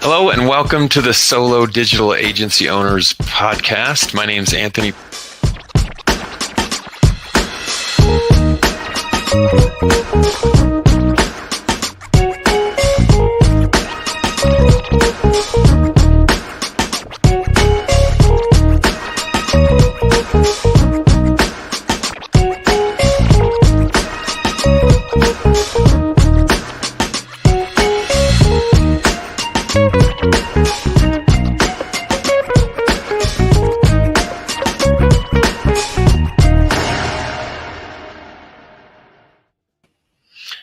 Hello and welcome to the Solo Digital Agency Owners Podcast. My name is Anthony.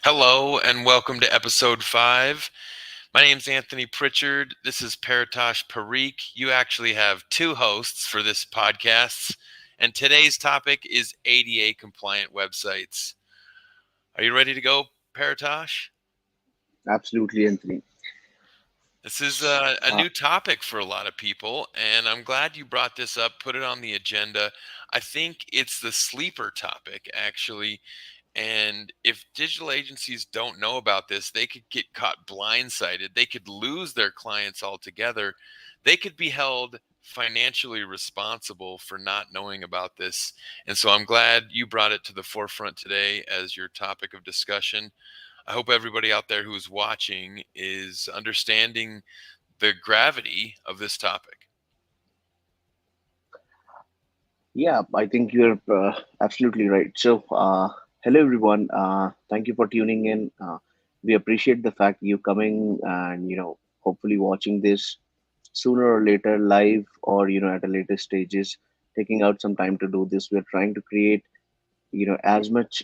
Hello and welcome to episode 5. My name is Anthony Pritchard. This is Paritosh Parikh. You actually have two hosts for this podcast, and today's topic is ADA compliant websites. Are you ready to go, Paritosh? Absolutely, Anthony. This is a Uh, new topic for a lot of people, and I'm glad you brought this up, put it on the agenda. I think it's the sleeper topic, actually. And if digital agencies don't know about this, they could get caught blindsided. They could lose their clients altogether. They could be held financially responsible for not knowing about this. And so I'm glad you brought it to the forefront today as your topic of discussion. I hope everybody out there who's watching is understanding the gravity of this topic. yeah, I think you're absolutely right. Hello everyone. Thank you for tuning in. We appreciate the fact you coming and hopefully watching this sooner or later, live or at a later stages. Taking out some time to do this. We're trying to create as much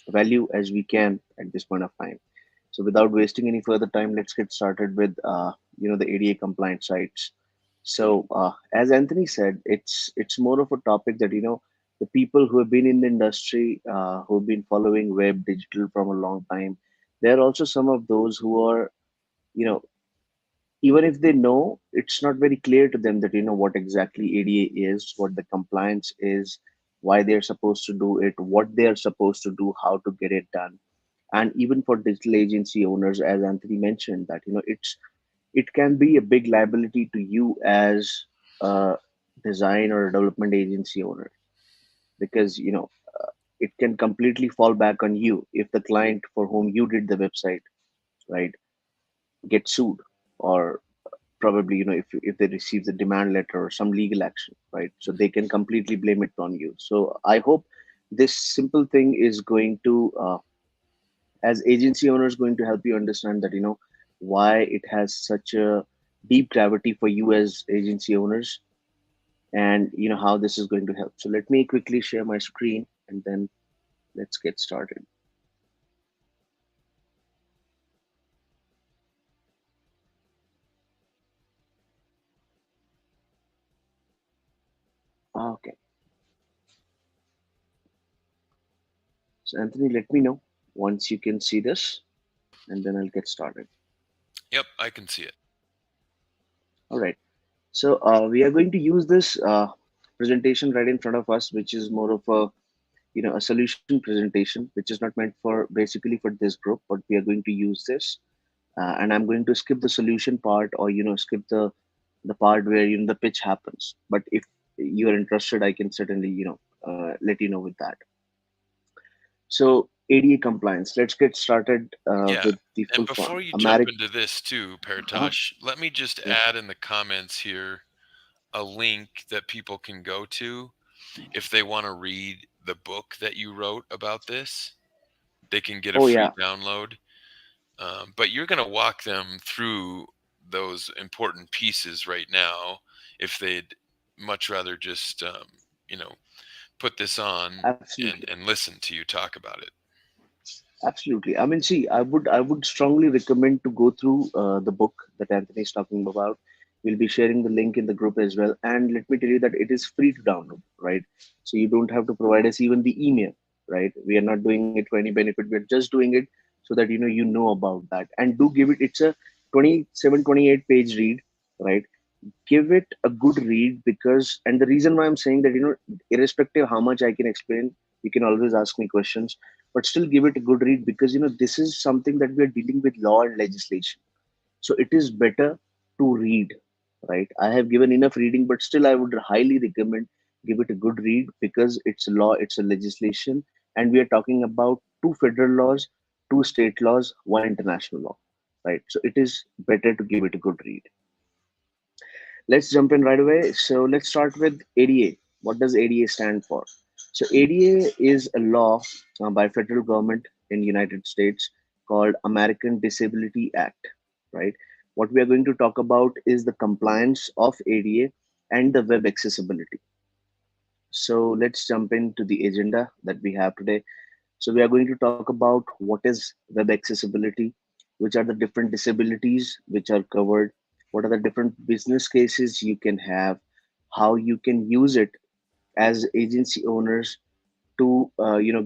value as we can at this point of time. So without wasting any further time, let's get started with the ADA compliant sites. So as Anthony said, it's more of a topic that the people who have been in the industry, who have been following web digital from a long time, there are also some of those who are you know even if they know, it's not very clear to them that what exactly ADA is, what the compliance is, why they're supposed to do it, what they're supposed to do, how to get it done. And even for digital agency owners, as Anthony mentioned, that it can be a big liability to you as a design or a development agency owner, because it can completely fall back on you if the client for whom you did the website, right, gets sued, or probably if they receive the demand letter or some legal action, right, so they can completely blame it on you. So I hope this simple thing is going to as agency owners going to help you understand that why it has such a deep gravity for you as agency owners, and how this is going to help. So let me quickly share my screen and then let's get started. Okay, so Anthony, let me know once you can see this, and then I'll get started. Yep, I can see it. All right. So we are going to use this presentation right in front of us, which is more of a solution presentation, which is not meant for basically for this group, but we are going to use this, and I'm going to skip the solution part, or skip the part where the pitch happens. But if you are interested, I can certainly let you know with that. So ADA compliance. Let's get started Yeah. with the And full form. before you jump American. into this too, Uh, Paritosh, let me just yeah. add in the comments here a link that people can go to if they want to read the book that you wrote about this. They can get a Oh free yeah. download. But you're going to walk them through those important pieces right now if they'd much rather just, you know, put this on Absolutely. and listen to you talk about it. Absolutely. I mean, see, I would strongly recommend to go through the book that Anthony is talking about. We'll be sharing the link in the group as well. And let me tell you that it is free to download, right? So you don't have to provide us even the email, right? We are not doing it for any benefit. We're just doing it so that you know about that. And do give it. It's a 27, 28 page read, right? Give it a good read, because and the reason why I'm saying that, irrespective how much I can explain, you can always ask me questions, but still give it a good read, because this is something that we are dealing with, law and legislation, So it is better to read, right? I have given enough reading, but still I would highly recommend give it a good read because it's a law, it's a legislation, and we are talking about two federal laws, two state laws, one international law, right? So it is better to give it a good read. Let's jump in right away. So let's start with ADA. What does ADA stand for? So ADA is a law by federal government in United States called American Disability Act, right? What we are going to talk about is the compliance of ADA and the web accessibility. So let's jump into the agenda that we have today. So we are going to talk about what is web accessibility, which are the different disabilities which are covered, what are the different business cases you can have, how you can use it as agency owners to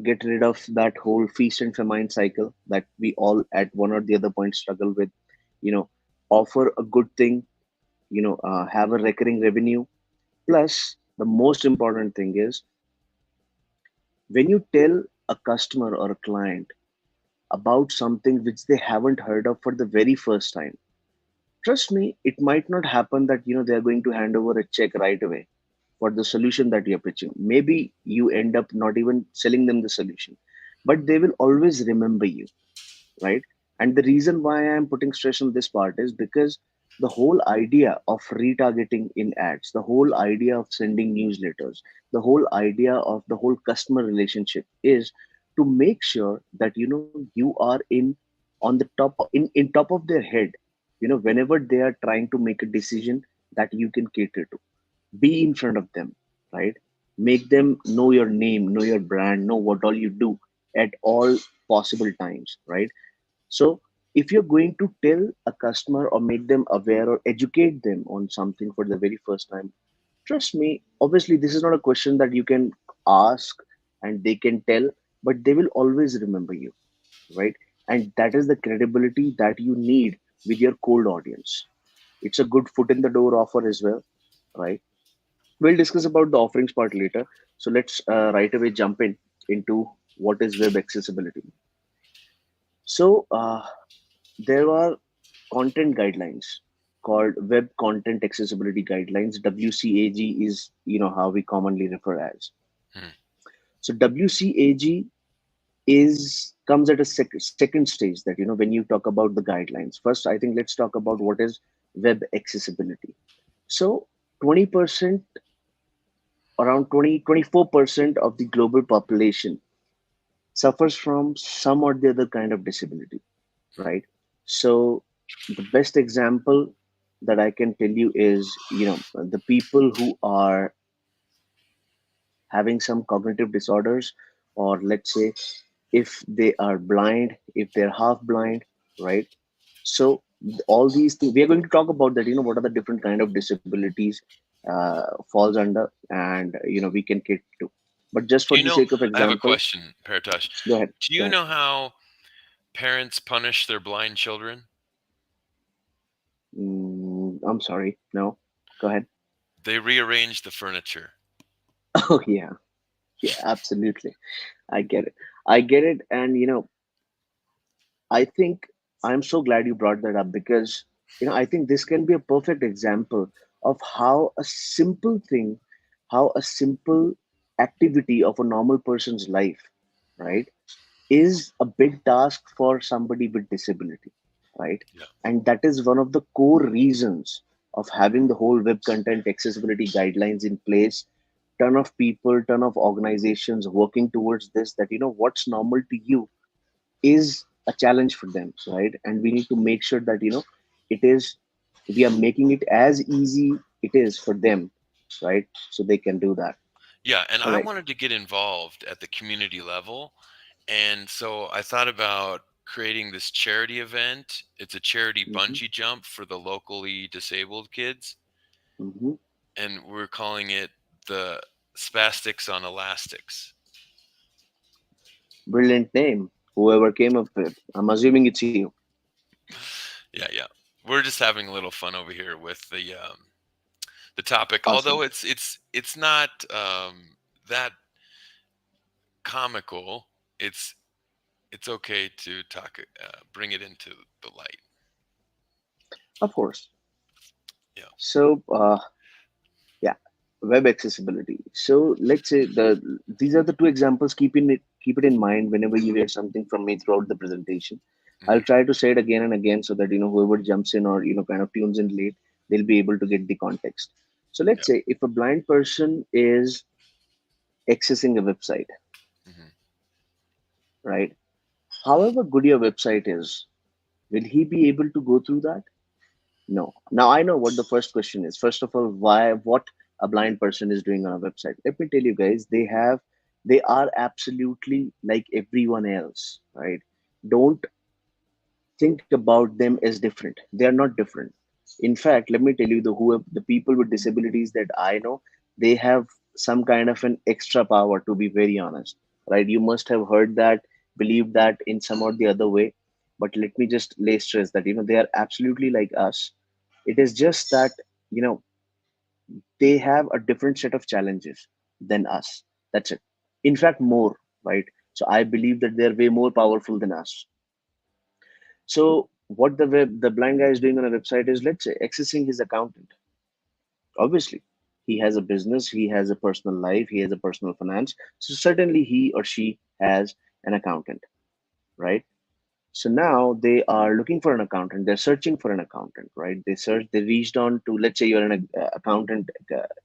get rid of that whole feast and famine cycle that we all at one or the other point struggle with. You know, offer a good thing. Have a recurring revenue. Plus, the most important thing is when you tell a customer or a client about something which they haven't heard of for the very first time, trust me, it might not happen that they're going to hand over a check right away for the solution that you're pitching. Maybe you end up not even selling them the solution, but they will always remember you, right? And the reason why I'm putting stress on this part is because the whole idea of retargeting in ads, the whole idea of sending newsletters, the whole idea of the whole customer relationship is to make sure that you are on the in top of their head, whenever they are trying to make a decision that you can cater to. Be in front of them, right? Make them know your name, know your brand, know what all you do at all possible times, right? So if you're going to tell a customer or make them aware or educate them on something for the very first time, trust me, obviously this is not a question that you can ask and they can tell, but they will always remember you, right? And that is the credibility that you need with your cold audience. It's a good foot in the door offer as well, right? We'll discuss about the offerings part later. So let's right away jump in into what is web accessibility. So there are content guidelines called Web Content Accessibility Guidelines. WCAG is how we commonly refer as. Hmm. So WCAG is comes at a second stage that when you talk about the guidelines. First, I think let's talk about what is web accessibility. So 20%, around 24% of the global population suffers from some or the other kind of disability, right? So the best example that I can tell you is, the people who are having some cognitive disorders, or let's say if they are blind, if they're half blind, right? So all these things we are going to talk about that. What are the different kind of disabilities falls under, and we can cater to. But just Do for you the know? sake of I have a example, question, Paratosh. go ahead, Do go you ahead. know how parents punish their blind children? I'm sorry, no, go ahead. They rearrange the furniture. Oh yeah, yeah, absolutely. I get it. I get it. And, I think I'm so glad you brought that up because, I think this can be a perfect example of how a simple thing, how a simple activity of a normal person's life, right, is a big task for somebody with disability, right? Yeah. And that is one of the core reasons of having the whole web content accessibility guidelines in place. Ton of people, ton of organizations working towards this, that what's normal to you is a challenge for them, right? And we need to make sure that it is we are making it as easy it is for them, right? So they can do that. Yeah, and All I right. wanted to get involved at the community level. And so I thought about creating this charity event. It's a charity Mm-hmm. bungee jump for the locally disabled kids. Mm-hmm. And we're calling it the Spastics on Elastics. Brilliant name, whoever came up with. I'm assuming it's you. Yeah, yeah. We're just having a little fun over here with the topic. Awesome. Although it's not that comical. It's okay to talk, bring it into the light. Of course. Yeah. So, yeah, web accessibility. So let's say these are the two examples. Keep it in mind whenever you hear something from me throughout the presentation. I'll Hmm. try to say it again and again so that whoever jumps in or kind of tunes in late, they'll be able to get the context. So let's Yeah. say if a blind person is accessing a website, Hmm. right? However good your website is, will he be able to go through that? No. Now I know what the first question is. First of all, what a blind person is doing on a website. Let me tell you guys, they are absolutely like everyone else, right? Don't think about them as different. They are not different. In fact, let me tell you, the people with disabilities that I know, they have some kind of an extra power, to be very honest, right? You must have heard that, believed that in some or the other way. But let me just lay stress that they are absolutely like us. It is just that you know they have a different set of challenges than us. That's it. In fact, more, right? So I believe that they're way more powerful than us. So what the blind guy is doing on a website is, let's say, accessing his accountant. Obviously, he has a business, he has a personal life, he has a personal finance. So certainly he or she has an accountant, right? So now they are looking for an accountant. They're searching for an accountant, right? They reached on to, let's say you're an accountant,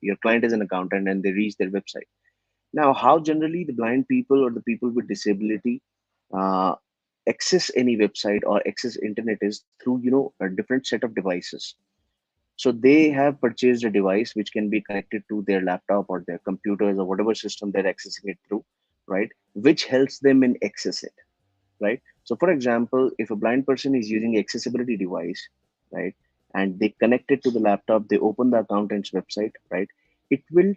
your client is an accountant, and they reach their website. Now, how generally the blind people or the people with disability uh, access any website or access internet is through, a different set of devices. So they have purchased a device which can be connected to their laptop or their computers or whatever system they're accessing it through, right? Which helps them in access it, right? So, for example, if a blind person is using accessibility device, right, and they connect it to the laptop, they open the accountant's website, right, it will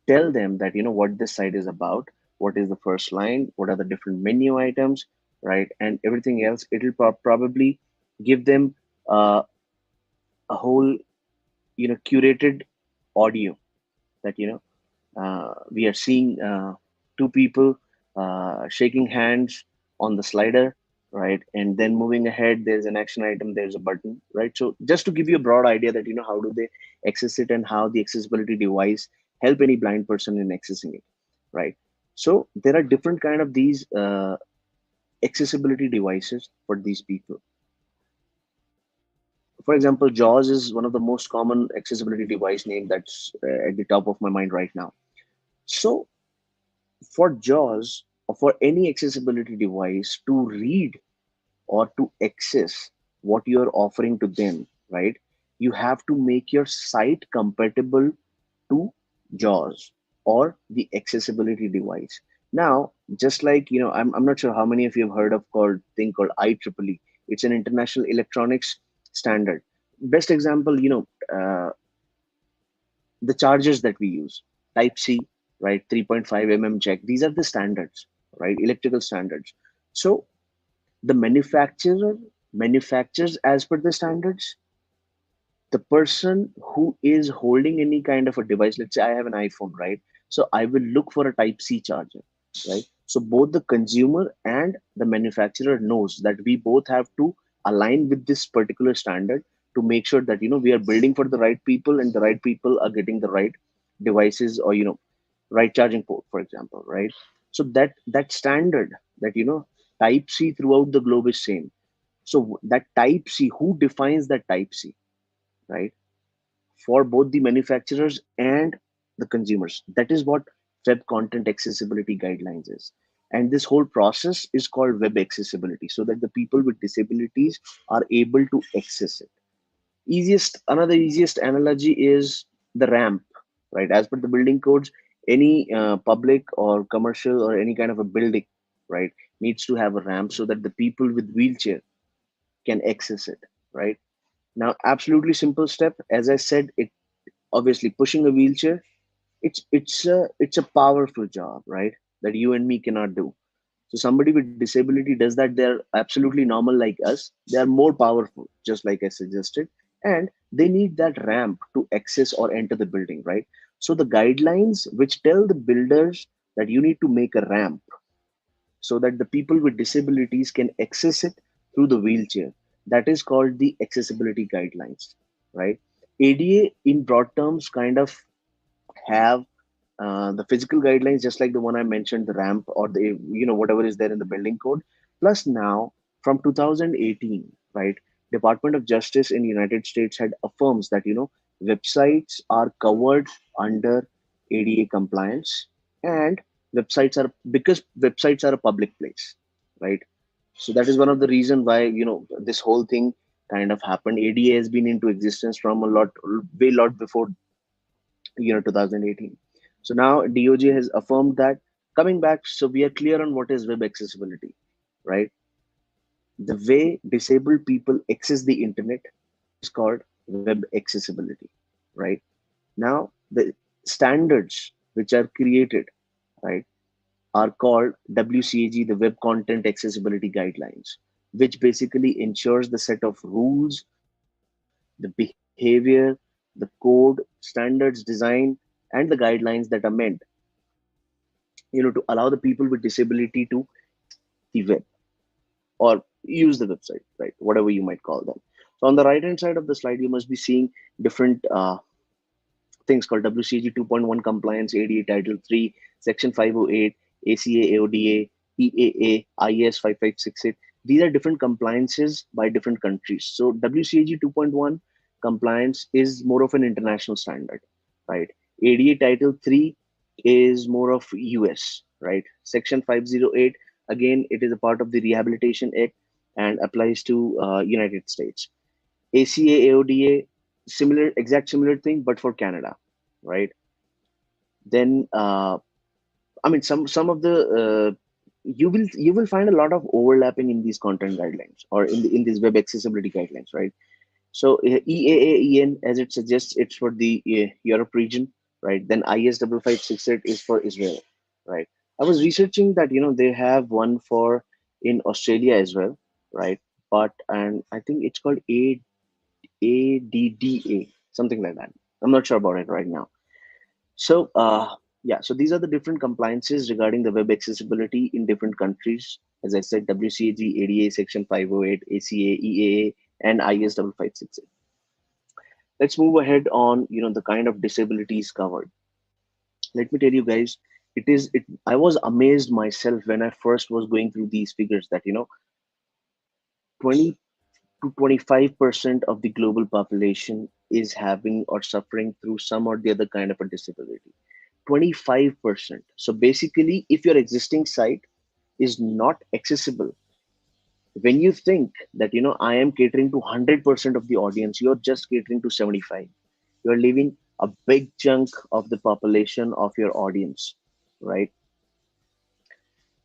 tell them that what this site is about, what is the first line, what are the different menu items, right, and everything else. It'll probably give them a whole curated audio that we are seeing two people shaking hands on the slider, right? And then moving ahead, there's an action item, there's a button, right? So just to give you a broad idea that how do they access it and how the accessibility device help any blind person in accessing it, right? So there are different kind of these accessibility devices for these people. For example, JAWS is one of the most common accessibility device name that's at the top of my mind right now. So for JAWS or for any accessibility device to read or to access what you're offering to them, right? You have to make your site compatible to JAWS or the accessibility device. Now, just like I'm not sure how many of you have heard of called thing called IEEE. It's an international electronics standard. Best example, the chargers that we use, type C, right, 3.5 jack, these are the standards, right, electrical standards. So the manufacturer manufactures as per the standards. The person who is holding any kind of a device, let's say I have an iPhone, right, so I will look for a type C charger, right? So both the consumer and the manufacturer knows that we both have to align with this particular standard to make sure that we are building for the right people and the right people are getting the right devices or right charging port, for example, right? So that standard, that type C throughout the globe is same. So that type C, who defines that type C, right, for both the manufacturers and the consumers? That is what web content accessibility guidelines is. And this whole process is called web accessibility, so that the people with disabilities are able to access it. Another easiest analogy is the ramp, right? As per the building codes, any public or commercial or any kind of a building, right, needs to have a ramp so that the people with wheelchair can access it, right? Now, absolutely simple step. As I said, it obviously pushing a wheelchair, it's a powerful job, right, that you and me cannot do. So somebody with disability does that. They're absolutely normal like us. They are more powerful, just like I suggested, and they need that ramp to access or enter the building, right? So the guidelines which tell the builders that you need to make a ramp so that the people with disabilities can access it through the wheelchair. That is called the accessibility guidelines, right? ADA in broad terms kind of have the physical guidelines, just like the one I mentioned, the ramp or the whatever is there in the building code. Plus now from 2018, right? Department of Justice in United States had affirms that websites are covered under ADA compliance, and websites are because websites are a public place, right? So that is one of the reason why this whole thing kind of happened. ADA has been into existence from a lot before 2018. So now DOJ has affirmed that. Coming back, so we are clear on what is web accessibility, right? The way disabled people access the internet is called web accessibility, right? Now the standards which are created, right, are called WCAG, the Web Content Accessibility Guidelines, which basically ensures the set of rules, the behavior, the code, standards, design, and the guidelines that are meant, to allow the people with disability to the web or use the website, right? Whatever you might call them. So on the right hand side of the slide, you must be seeing different things called WCAG 2.1 compliance, ADA Title 3, Section 508, ACA, AODA, EAA, IS 5568. These are different compliances by different countries. So WCAG 2.1 compliance is more of an international standard, right? ADA Title 3 is more of US, right? Section 508, again, it is a part of the Rehabilitation Act and applies to United States. ACA, AODA, similar, exact similar thing, but for Canada, right? Then, I mean, some of the you will find a lot of overlapping in these content guidelines or in these web accessibility guidelines, right? So EAAEN, as it suggests, it's for the Europe region, right? Then IS 5568 is for Israel, right? I was researching that they have one for in Australia as well, right? But and I think it's called ADDA, something like that. I'm not sure about it right now. So, yeah, so these are the different compliances regarding the web accessibility in different countries. As I said, WCAG, ADA, Section 508, ACA, EAA, and IS 5568. Let's move ahead on, the kind of disabilities covered. Let me tell you guys, I was amazed myself when I first was going through these figures that, 20 to 25% of the global population is having or suffering through some or the other kind of a disability. 25%. So basically, if your existing site is not accessible, when you think that I am catering to 100% of the audience, you're just catering to 75. You're leaving a big chunk of the population of your audience, right?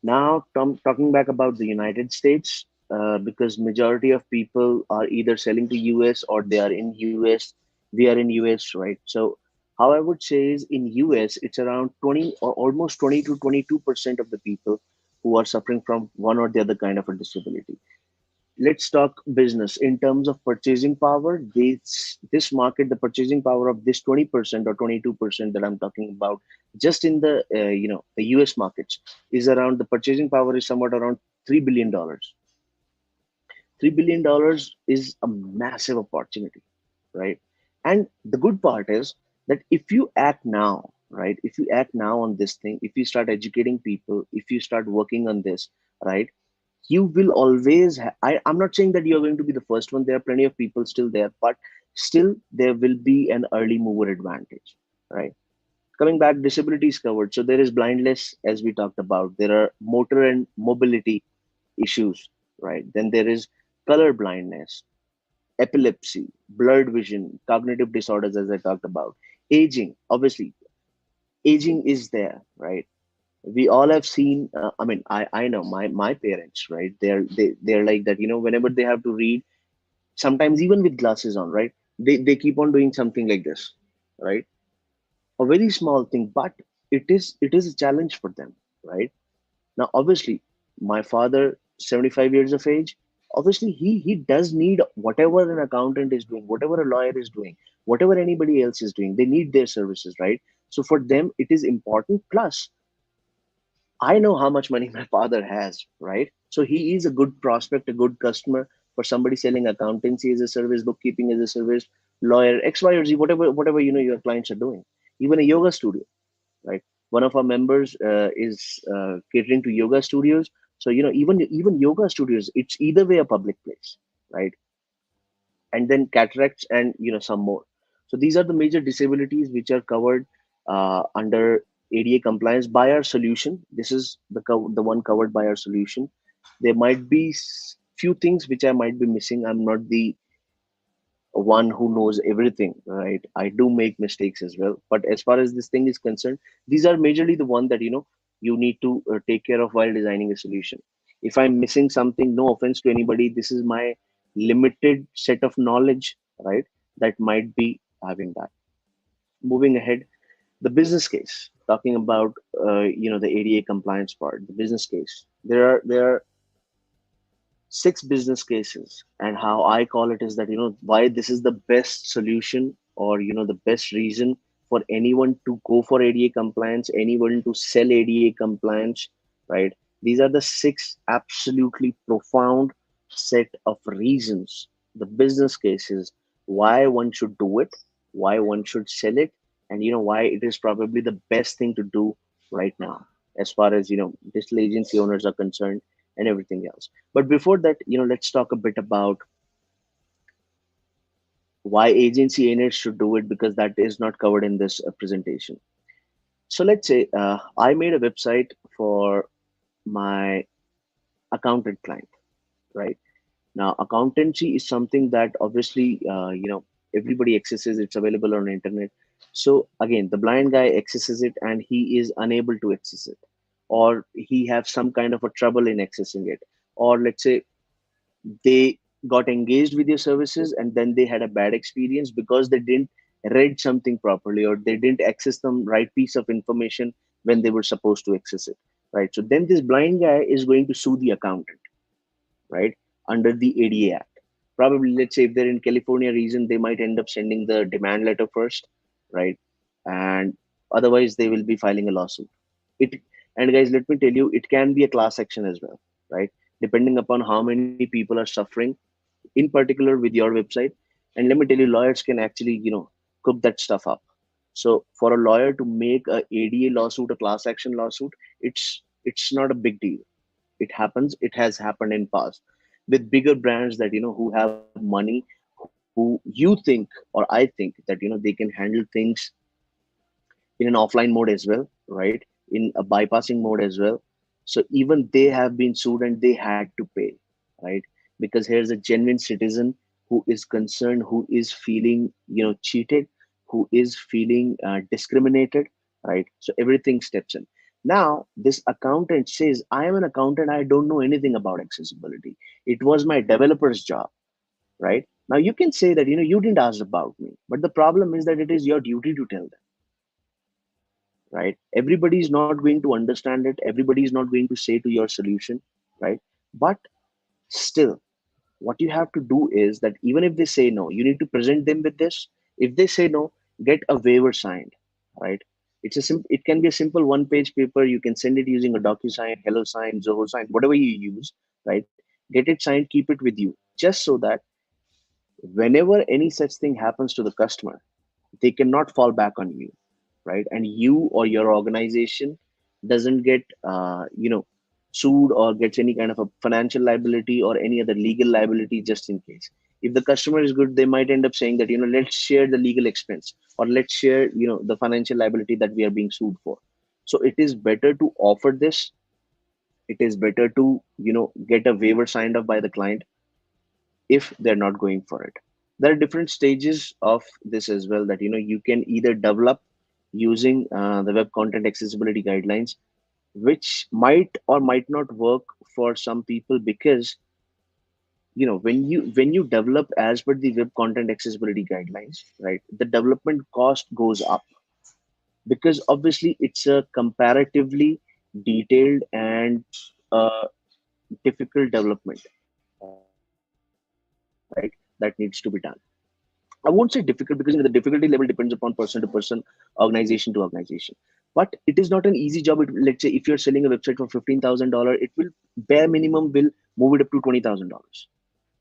Now, talking back about the United States, because majority of people are either selling to US or they are in US. We are in US, right? So, how I would say is in US, it's around 20 or almost 20 to 22% of the people who are suffering from one or the other kind of a disability. Let's talk business in terms of purchasing power. This market, the purchasing power of this 20% or 22% that I'm talking about, just in the the US markets, is around, the purchasing power is somewhat around $3 billion. $3 billion is a massive opportunity, right? And the good part is that if you act now, right, if you act now on this thing, if you start educating people, if you start working on this, right, you will always I'm not saying that you're going to be the first one. There are plenty of people still there, but still there will be an early mover advantage, right? Coming back, disabilities covered. So there is blindness, as we talked about. There are motor and mobility issues, right? Then there is color blindness, epilepsy, blurred vision, cognitive disorders, as I talked about. Aging, obviously, aging is there, right? We all have seen. I mean, I know my parents, right? They're like that. Whenever they have to read, sometimes even with glasses on, right? They keep on doing something like this, right? A very small thing, but it is a challenge for them, right? Now, obviously, my father, 75 years of age, obviously he does need whatever an accountant is doing, whatever a lawyer is doing, whatever anybody else is doing. They need their services, right? So for them, it is important. Plus, I know how much money my father has, right? So he is a good prospect, a good customer for somebody selling accountancy as a service, bookkeeping as a service, lawyer, X, Y, or Z, whatever your clients are doing. Even a yoga studio, right? One of our members is catering to yoga studios. So even yoga studios, it's either way a public place, right? And then cataracts and some more. So these are the major disabilities which are covered under ADA compliance by our solution. This is the one covered by our solution. There might be few things which I might be missing. I'm not the one who knows everything, right? I do make mistakes as well, but as far as this thing is concerned, these are majorly the one that you need to take care of while designing a solution. If I'm missing something, no offense to anybody, this is my limited set of knowledge, right? That might be having that. Moving ahead, the business case, talking about the ADA compliance part, the business case, there are six business cases, and how I call it is that why this is the best solution, or the best reason for anyone to go for ADA compliance, anyone to sell ADA compliance, right? These are the six absolutely profound set of reasons, the business cases, why one should do it, why one should sell it, and why it is probably the best thing to do right now, as far as digital agency owners are concerned, and everything else. But before that, let's talk a bit about why agency owners should do it, because that is not covered in this presentation. So let's say I made a website for my accountant client, right? Now, accountancy is something that obviously, everybody accesses. It's available on the internet. So again, the blind guy accesses it and he is unable to access it, or he have some kind of a trouble in accessing it, or let's say they got engaged with your services and then they had a bad experience because they didn't read something properly, or they didn't access the right piece of information when they were supposed to access it, right? So then this blind guy is going to sue the accountant, right, under the ADA Act. Probably, let's say if they're in California region, they might end up sending the demand letter first, right? And otherwise, they will be filing a lawsuit. It and guys, let me tell you, it can be a class action as well, right? Depending upon how many people are suffering, in particular with your website. And let me tell you, lawyers can actually, cook that stuff up. So for a lawyer to make a ADA lawsuit, a class action lawsuit, it's not a big deal. It happens. It has happened in past with bigger brands that who have money, who you think, or I think that they can handle things in an offline mode as well, right? In a bypassing mode as well. So even they have been sued and they had to pay, right? Because here's a genuine citizen who is concerned, who is feeling, cheated, who is feeling discriminated, right? So everything steps in. Now, this accountant says, I am an accountant. I don't know anything about accessibility. It was my developer's job, right? Now, you can say that, you didn't ask about me. But the problem is that it is your duty to tell them, right? Everybody is not going to understand it. Everybody is not going to say to your solution, right? But still, what you have to do is that even if they say no, you need to present them with this. If they say no, get a waiver signed, right? It can be a simple one-page paper. You can send it using a DocuSign, HelloSign, Zoho Sign, whatever you use, right? Get it signed, keep it with you, just so that whenever any such thing happens to the customer, they cannot fall back on you, right? And you or your organization doesn't get sued or gets any kind of a financial liability or any other legal liability, just in case. If the customer is good, they might end up saying that let's share the legal expense, or let's share the financial liability that we are being sued for. So it is better to offer this. It is better to get a waiver signed off by the client if they're not going for it. There are different stages of this as well, that you can either develop using the web content accessibility guidelines, which might or might not work for some people, because when you develop as per the web content accessibility guidelines, right, the development cost goes up, because obviously it's a comparatively detailed and uh, difficult development, right, that needs to be done. I won't say difficult, because the difficulty level depends upon person to person, organization to organization. But it is not an easy job. Let's say if you're selling a website for $15,000, it will bare minimum will move it up to $20,000,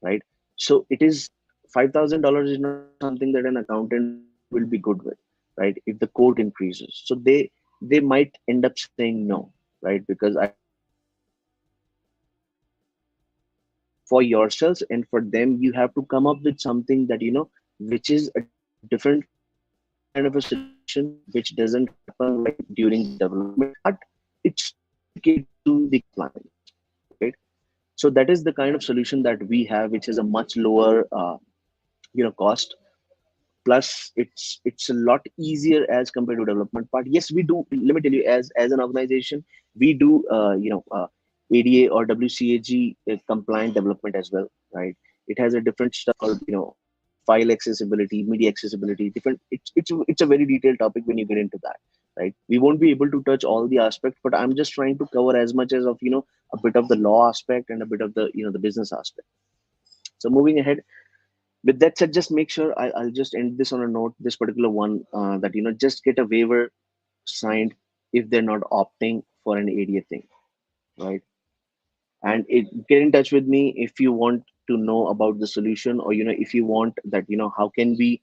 right? So it is $5,000 is not something that an accountant will be good with, right? If the quote increases, so they might end up saying no, right? Because I don't want to pay that much of money. For yourselves and for them, you have to come up with something that which is a different kind of a solution, which doesn't happen right during the development, but it still caters to the compliance, right? So that is the kind of solution that we have, which is a much lower cost. Plus it's a lot easier as compared to development part. Yes, we do, let me tell you, as an organization, we do ADA or WCAG compliant development as well, right? It has a different stuff called file accessibility, media accessibility, different. It's a very detailed topic when you get into that, right? We won't be able to touch all the aspects, but I'm just trying to cover as much as of a bit of the law aspect and a bit of the the business aspect. So moving ahead, with that said, just make sure I'll just end this on a note, this particular one, that just get a waiver signed if they're not opting for an ADA thing, right? And get in touch with me if you want to know about the solution, or if you want that how can we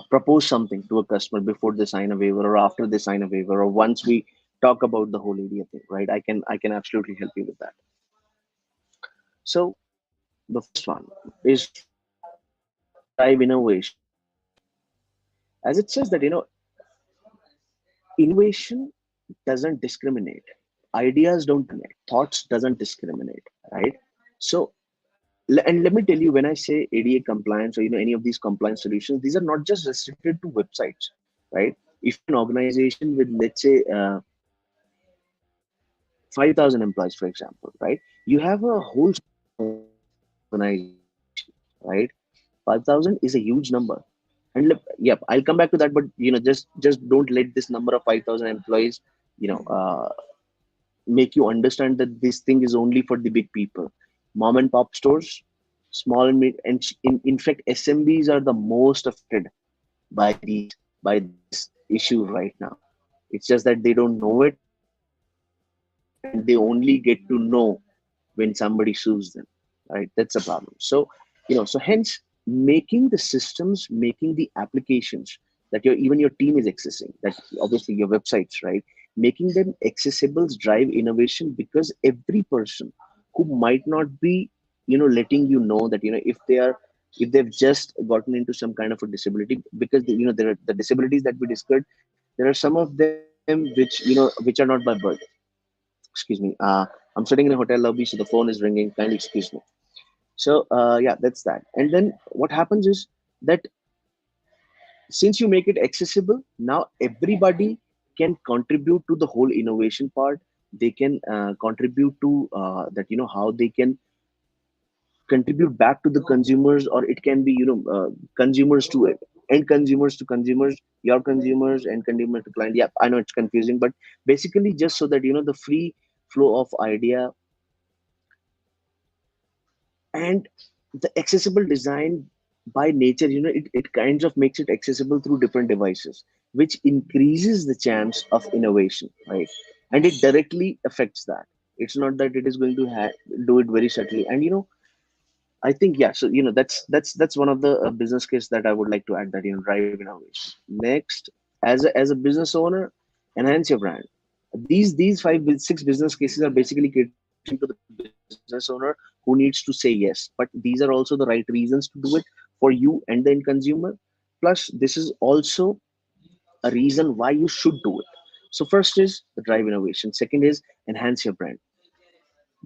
propose something to a customer before they sign a waiver or after they sign a waiver, or once we talk about the whole ADA thing, right? I can absolutely help you with that. So the first one is drive innovation. As it says that innovation doesn't discriminate, ideas don't discriminate, thoughts doesn't discriminate, right? So and let me tell you, when I say ADA compliance or any of these compliance solutions, these are not just restricted to websites, right? If you're an organization with, let's say, 5,000 employees, for example, right? You have a whole organization, right? 5,000 is a huge number. And look, yep, I'll come back to that, but just don't let this number of 5,000 employees you know uh, make you understand that this thing is only for the big people. Mom and pop stores, small and mid, and in fact SMBs are the most affected by this issue right now. It's just that they don't know it, and they only get to know when somebody sues them, right? That's a problem. So so hence, making the systems, making the applications that even your team is accessing, that obviously your websites, right? Making them accessible drive innovation, because every person who might not be letting you know that if they've just gotten into some kind of a disability, because there are the disabilities that we discussed, there are some of them which are not by birth. Excuse me. I'm sitting in a hotel lobby, so the phone is ringing. Kindly excuse me. So yeah, that's that. And then what happens is that since you make it accessible, now everybody can contribute to the whole innovation part. They can contribute to that. How they can contribute back to the consumers, or it can be consumers to it, end consumers to consumers, your consumers and consumer to client. Yeah, I know it's confusing, but basically just so that the free flow of idea and the accessible design by nature, it kinds of makes it accessible through different devices, which increases the chance of innovation, right? And it directly affects that. It's not that it is going to do it very subtly. And I think, yeah, so that's one of the business case that I would like to add, that drive innovation. Next, as a business owner, enhance your brand. These six business cases are basically catering to the business owner who needs to say yes, but these are also the right reasons to do it for you and the end consumer. Plus, this is also a reason why you should do it. So first is the drive innovation. Second is enhance your brand.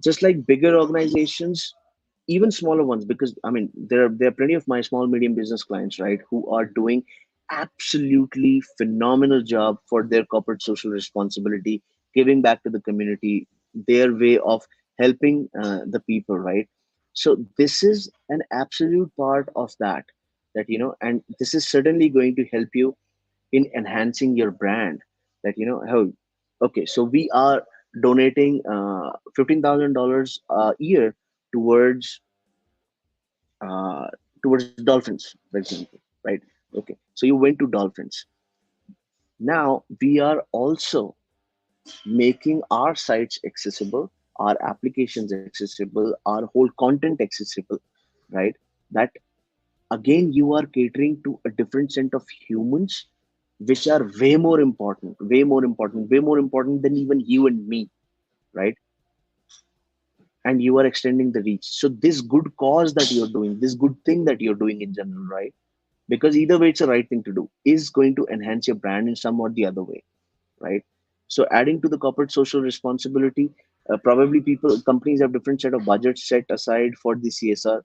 Just like bigger organizations, even smaller ones, because I mean there are plenty of my small medium business clients, right, who are doing absolutely phenomenal job for their corporate social responsibility, giving back to the community, their way of helping the people, right? So this is an absolute part of that, and this is certainly going to help you in enhancing your brand, that how, okay, so we are donating $15,000 a year towards towards dolphins, for example, right? Okay, so you went to dolphins. Now we are also making our sites accessible, our applications accessible, our whole content accessible, right? That again, you are catering to a different set of humans, which are way more important than even you and me, right? And you are extending the reach. So this good cause that you're doing, this good thing that you're doing in general, right? Because either way, it's the right thing to do, is going to enhance your brand in some or the other way, right? So adding to the corporate social responsibility, probably companies have different set of budgets set aside for the CSR,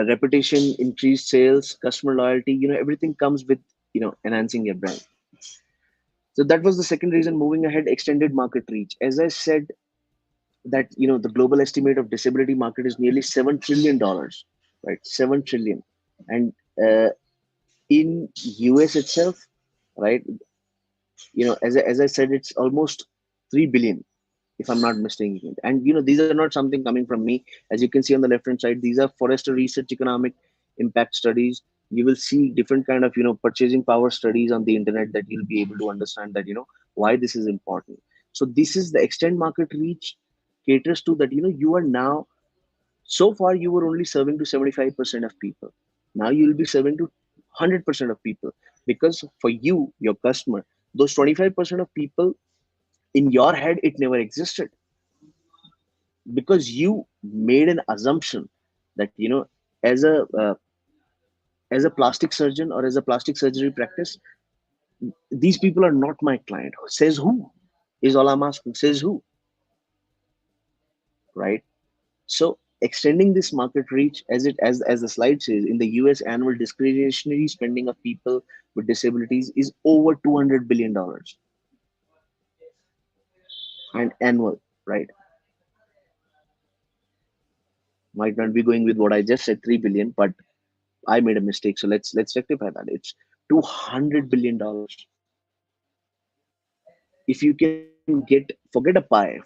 reputation, increased sales, customer loyalty. Everything comes with enhancing your brand. So that was the second reason. Moving ahead, extended market reach. As I said, that the global estimate of disability market is nearly $7 trillion, right? 7 trillion, and in US itself, right? As I said, it's almost 3 billion, if I'm not mistaken. And these are not something coming from me. As you can see on the left hand side, these are Forrester Research economic impact studies. You will see different kind of purchasing power studies on the internet, that you'll be able to understand that why this is important. So this is the extend market reach, caters to that. You are now, so far you were only serving to 75% of people. Now you will be serving to 100% of people, because for you, your customer, those 25% of people, in your head it never existed, because you made an assumption that as a plastic surgeon or as a plastic surgery practice, these people are not my client. Says who? Is all I'm asking. Says who? Right? So extending this market reach, as the slide says, in the US, annual discretionary spending of people with disabilities is over $200 billion, and annual, right? Might not be going with what I just said, 3 billion, but I made a mistake. So let's rectify that. It's $200 billion. If you can forget a pie.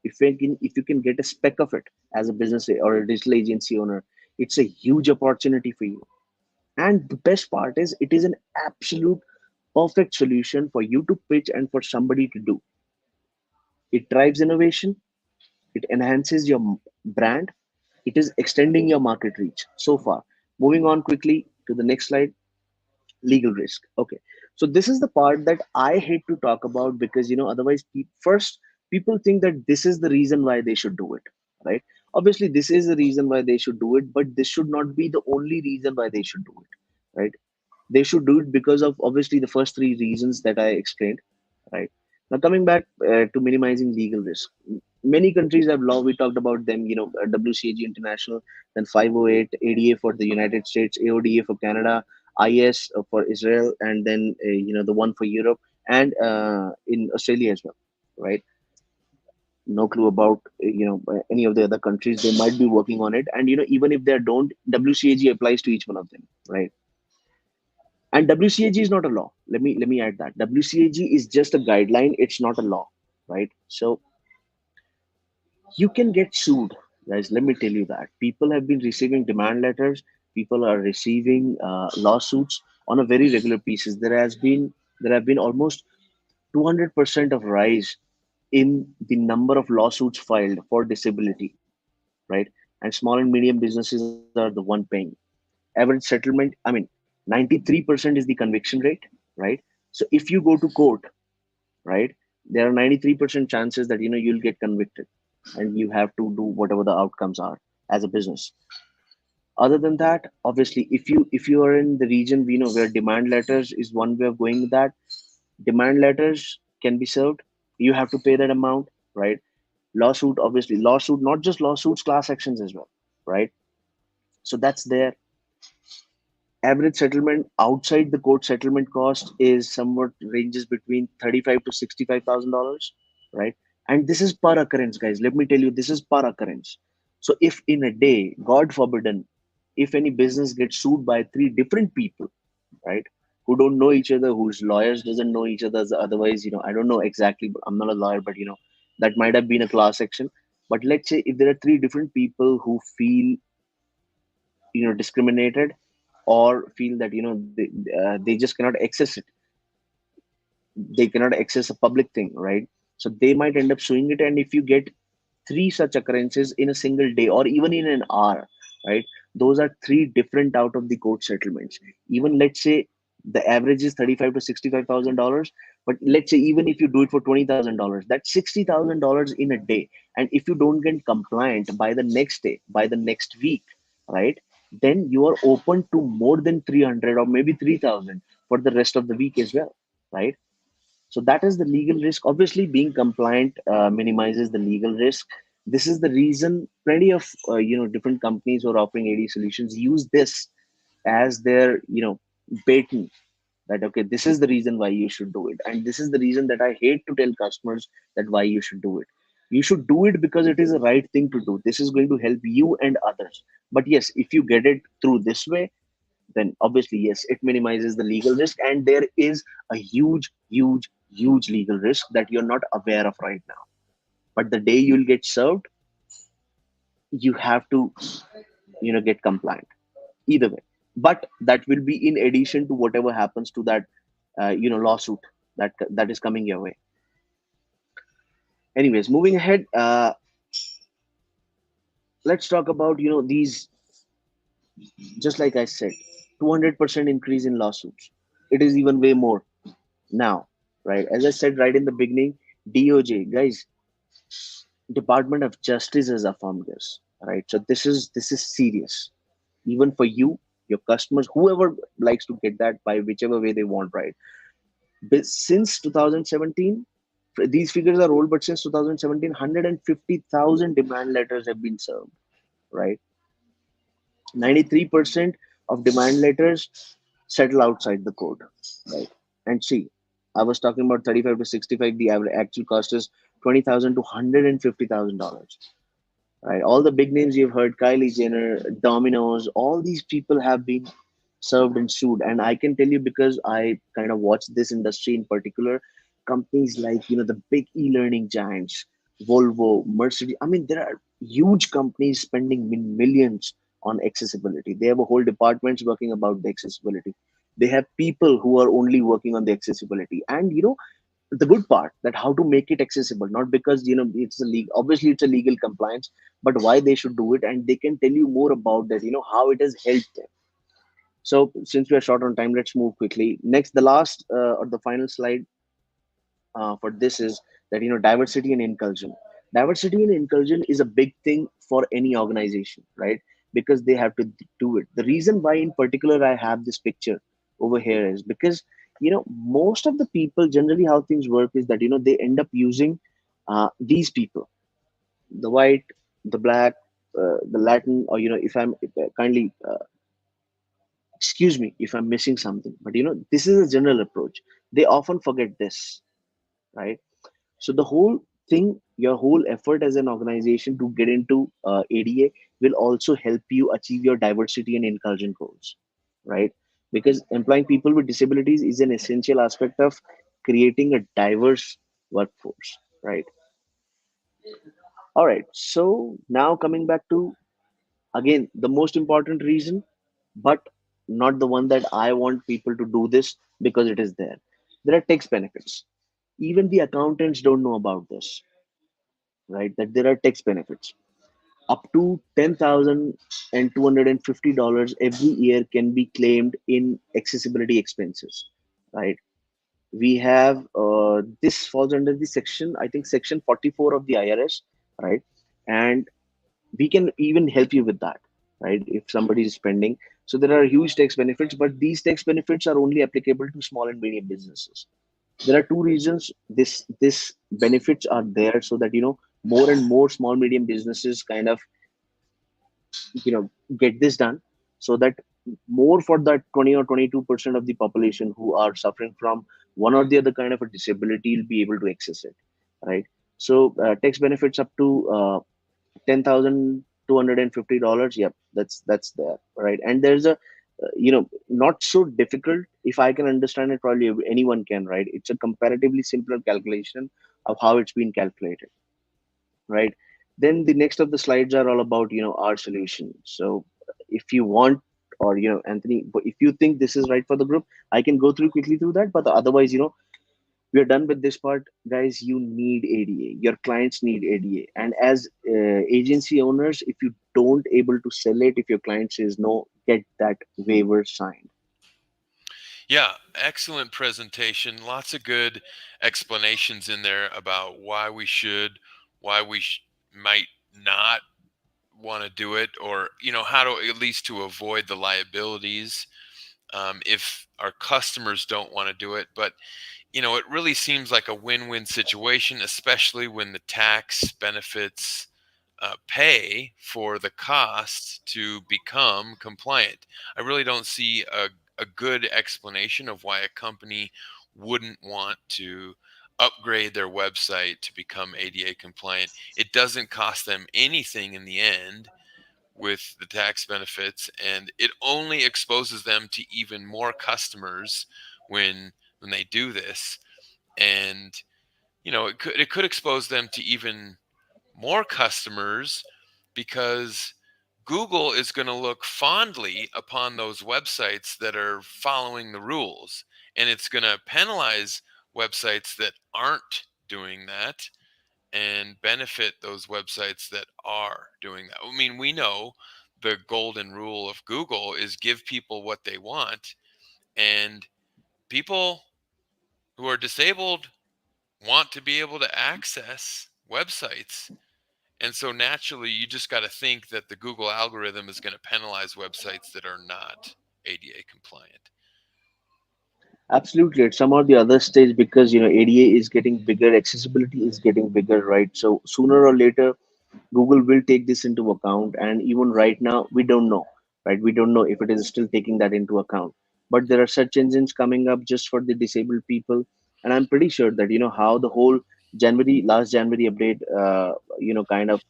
If you can get a speck of it as a business or a digital agency owner, it's a huge opportunity for you. And the best part is, it is an absolute perfect solution for you to pitch and for somebody to do. It drives innovation, it enhances your brand, it is extending your market reach so far. Moving on quickly to the next slide. Legal risk. Okay, so this is the part that I hate to talk about, because otherwise, first, people think that this is the reason why they should do it, right? Obviously this is the reason why they should do it, but this should not be the only reason why they should do it, right? They should do it because of, obviously, the first three reasons that I explained, right? Now, coming back to minimizing legal risk. Many countries have law. We talked about them, WCAG International, then 508, ADA for the United States, AODA for Canada, IS for Israel, and then the one for Europe, and in Australia as well, right? No clue about any of the other countries. They might be working on it, and even if they don't, WCAG applies to each one of them, right? And WCAG is not a law. Let me add that WCAG is just a guideline. It's not a law, right? So you can get sued, guys. Let me tell you that people have been receiving demand letters. People are receiving lawsuits on a very regular basis. There have been almost 200% of rise in the number of lawsuits filed for disability, right? And small and medium businesses are the one paying. Average settlement, I mean, 93% is the conviction rate, right? So if you go to court, right, there are 93% chances that you'll get convicted, and you have to do whatever the outcomes are as a business. Other than that, obviously, if you are in the region where demand letters is one way of going with that, demand letters can be served. You have to pay that amount, right? Lawsuit, obviously, lawsuit, not just lawsuits, class actions as well, right? So that's there. Average settlement outside the court settlement cost is somewhat ranges between 35 to $65,000, right? And this is per occurrence, guys. Let me tell you, this is per occurrence. So if in a day, God forbidden, if any business gets sued by three different people, right, who don't know each other, whose lawyers doesn't know each other, otherwise, I don't know exactly, but I'm not a lawyer, but that might have been a class action. But let's say if there are three different people who feel discriminated, or feel that they just cannot access it, they cannot access a public thing, right? So they might end up suing it. And if you get three such occurrences in a single day or even in an hour, right? Those are three different out of the court settlements. Even let's say the average is 35 to $65,000, but let's say even if you do it for $20,000, that's $60,000 in a day. And if you don't get compliant by the next day, by the next week, right, then you are open to more than 300 or maybe 3,000 for the rest of the week as well, right? So that is the legal risk. Obviously, being compliant minimizes the legal risk. This is the reason plenty of different companies who are offering AD solutions use this as their baiting, that okay, this is the reason why you should do it, and this is the reason that I hate to tell customers that why you should do it. You should do it because it is the right thing to do. This is going to help you and others. But yes, if you get it through this way, then obviously yes, it minimizes the legal risk, and there is a huge legal risk that you're not aware of right now. But the day you'll get served, you have to get compliant either way. But that will be in addition to whatever happens to that lawsuit that is coming your way. Anyways, moving ahead, let's talk about these. Just like I said, 200% increase in lawsuits. It is even way more now, right? As I said right in the beginning, DOJ guys, Department of Justice has affirmed this, right? So this is serious, even for you, your customers, whoever likes to get that by whichever way they want, right? But since 2017, these figures are old, but since 2017, 150,000 demand letters have been served, right? 93% of demand letters settle outside the court, right? And see, I was talking about 35 to 65. The average actual cost is 20,000 to $150,000, right? All the big names you've heard, Kylie Jenner, Domino's, all these people have been served and sued. And I can tell you because I kind of watch this industry in particular, companies like, the big e-learning giants, Volvo, Mercedes. I mean, there are huge companies spending millions on accessibility. They have a whole departments working about the accessibility. They have people who are only working on the accessibility. And the good part, that how to make it accessible, not because it's a legal, obviously it's a legal compliance, but why they should do it, and they can tell you more about that, how it has helped them. So since we are short on time, let's move quickly. Next, the last or the final slide for this is that diversity and inclusion. Diversity and inclusion is a big thing for any organization, right? Because they have to do it. The reason why in particular I have this picture over here is because most of the people, generally how things work is that they end up using these people, the white, the black, the Latin, or if I'm kindly excuse me if I'm missing something, but this is a general approach. They often forget this, right? So the whole thing, your whole effort as an organization to get into ADA will also help you achieve your diversity and inclusion goals, right? Because employing people with disabilities is an essential aspect of creating a diverse workforce, right? All right. So now coming back to, again, the most important reason, but not the one that I want people to do this because it is there. There are tax benefits. Even the accountants don't know about this, right? That there are tax benefits. Up to $10,250 every year can be claimed in accessibility expenses, right? We have this falls under the section, I think section 44 of the IRS, right? And we can even help you with that, right? If somebody is spending. So there are huge tax benefits, but these tax benefits are only applicable to small and medium businesses. There are two reasons this benefits are there, so that more and more small medium businesses kind of get this done, so that more for that 20 or 22% of the population who are suffering from one or the other kind of a disability will be able to access it, right? So tax benefits up to $10,250. Yep, that's there, right? And there's a not so difficult. If I can understand it, probably anyone can, right? It's a comparatively simpler calculation of how it's been calculated, right? Then the next of the slides are all about our solution. So if you want, or Anthony, but if you think this is right for the group, I can go through quickly through that. But otherwise, we are done with this part, guys. You need ADA, your clients need ADA, and as agency owners, if you don't able to sell it, if your client says no, get that waiver signed. Yeah, excellent presentation. Lots of good explanations in there about why we should, why we might not want to do it, or how to at least to avoid the liabilities if our customers don't want to do it. But it really seems like a win-win situation, especially when the tax benefits pay for the cost to become compliant. I really don't see a good explanation of why a company wouldn't want to upgrade their website to become ADA compliant. It doesn't cost them anything in the end with the tax benefits, and it only exposes them to even more customers when they do this. And it could expose them to even more customers, because Google is going to look fondly upon those websites that are following the rules, and it's going to penalize websites that aren't doing that and benefit those websites that are doing that. I mean, we know the golden rule of Google is give people what they want, and people who are disabled want to be able to access websites. And so naturally, you just got to think that the Google algorithm is going to penalize websites that are not ADA compliant. Absolutely, at some or the other stage, because ADA is getting bigger, accessibility is getting bigger, right? So sooner or later, Google will take this into account, and even right now, we don't know, right? We don't know if it is still taking that into account. But there are search engines coming up just for the disabled people, and I'm pretty sure that how the whole last January update, kind of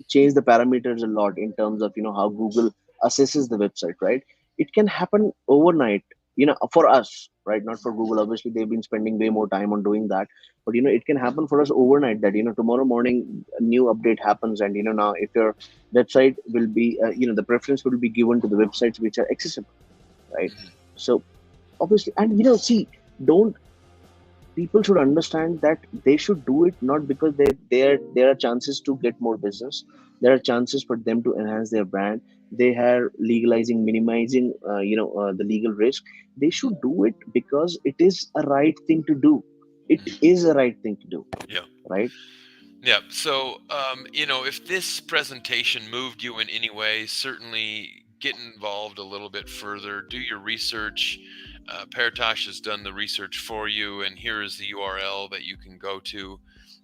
change the parameters a lot in terms of how Google assesses the website, right? It can happen overnight, for us, right? Not for Google. Obviously, they've been spending way more time on doing that, but it can happen for us overnight that tomorrow morning a new update happens, and now if your website will be the preference will be given to the websites which are accessible, right? Mhm. So obviously, and see, don't people should understand that they should do it not because there are chances to get more business, there are chances for them to enhance their brand, they are legalizing, minimizing the legal risk. They should do it because it is a right thing to do. It Mhm. is a right thing to do, Yeah. right? Yeah. So, if this presentation moved you in any way, certainly get involved a little bit further. Do your research. Paratosh has done the research for you, and here is the URL that you can go to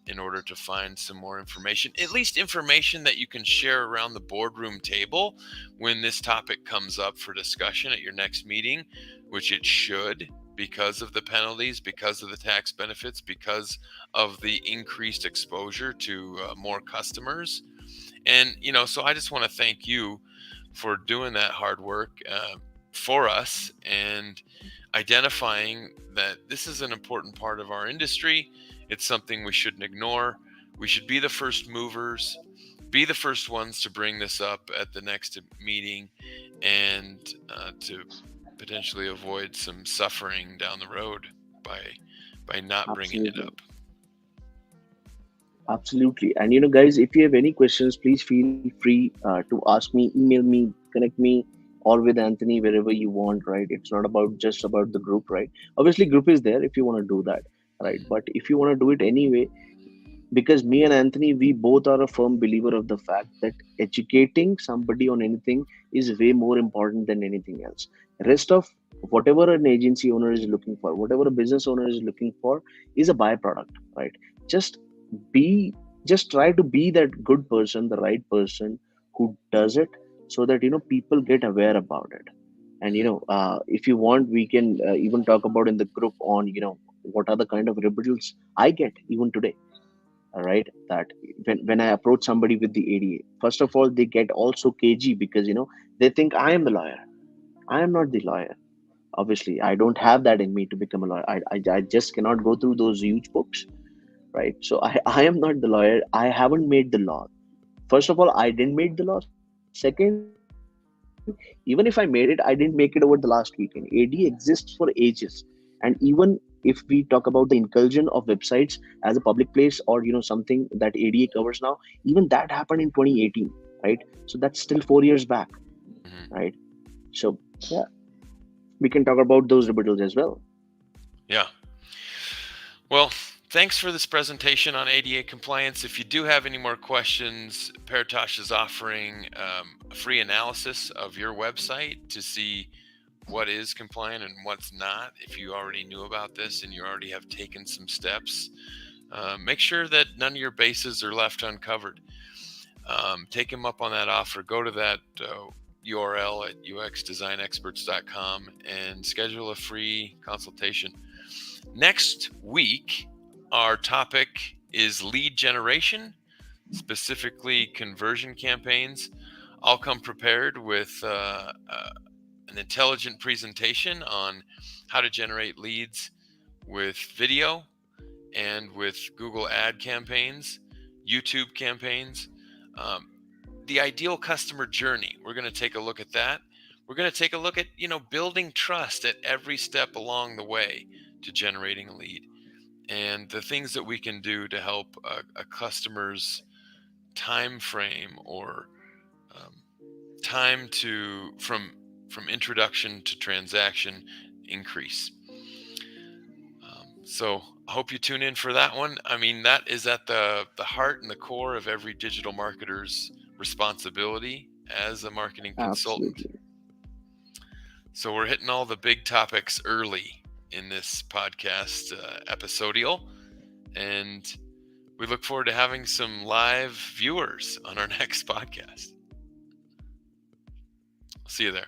in order to find some more information, at least information that you can share around the boardroom table when this topic comes up for discussion at your next meeting, which it should, because of the penalties, because of the tax benefits, because of the increased exposure to more customers. And, so I just want to thank you for doing that hard work for us, and identifying that this is an important part of our industry. It's something we shouldn't ignore. We should be the first movers, be the first ones to bring this up at the next meeting, and to potentially avoid some suffering down the road by not bringing it Absolutely. up. Absolutely. And guys, if you have any questions, please feel free to ask me, email me, connect me, or with Anthony wherever you want, right? It's not about just about the group, right? Obviously, group is there if you want to do that, right? Mhm. But if you want to do it anyway, because me and Anthony, we both are a firm believer of the fact that educating somebody on anything is way more important than anything else. Rest of whatever an agency owner is looking for, whatever a business owner is looking for, is a byproduct, right? Just be, just try to be that good person, the right person who does it, so that people get aware about it. And Mhm. if you want, we can even talk about in the group on what are the kind of rebuttals I get even today. All right, that when I approach somebody with the ADA, first of all, they get also kg because they think I am the lawyer. I am not the lawyer. Obviously, I don't have that in me to become a lawyer. I just cannot go through those huge books, right? So I am not the lawyer. I haven't made the law. First of all, I didn't make the law. Second, even if I made it, I didn't make it over the last weekend. AD exists for ages, and even if we talk about the incursion of websites as a public place, or something that ADA covers now, even that happened in 2018, right? So that's still 4 years back, Mhm. right? So yeah, we can talk about those rebuttals as well. Yeah. Well, thanks for this presentation on ADA compliance. If you do have any more questions, Paratosh is offering a free analysis of your website to see what is compliant and what's not. If you already knew about this and you already have taken some steps, make sure that none of your bases are left uncovered. Take him up on that offer. Go to that URL at uxdesignexperts.com and schedule a free consultation. Next week, our topic is lead generation, specifically conversion campaigns. I'll come prepared with an intelligent presentation on how to generate leads with video and with Google ad campaigns, YouTube campaigns. Um, the ideal customer journey. We're going to take a look at that. We're going to take a look at, building trust at every step along the way to generating a lead, and the things that we can do to help a customer's time frame or um, time to from introduction to transaction increase. So I hope you tune in for that one. I mean, that is at the heart and the core of every digital marketer's responsibility as a marketing consultant. Absolutely. So we're hitting all the big topics early in this podcast episodial, and we look forward to having some live viewers on our next podcast. See you there.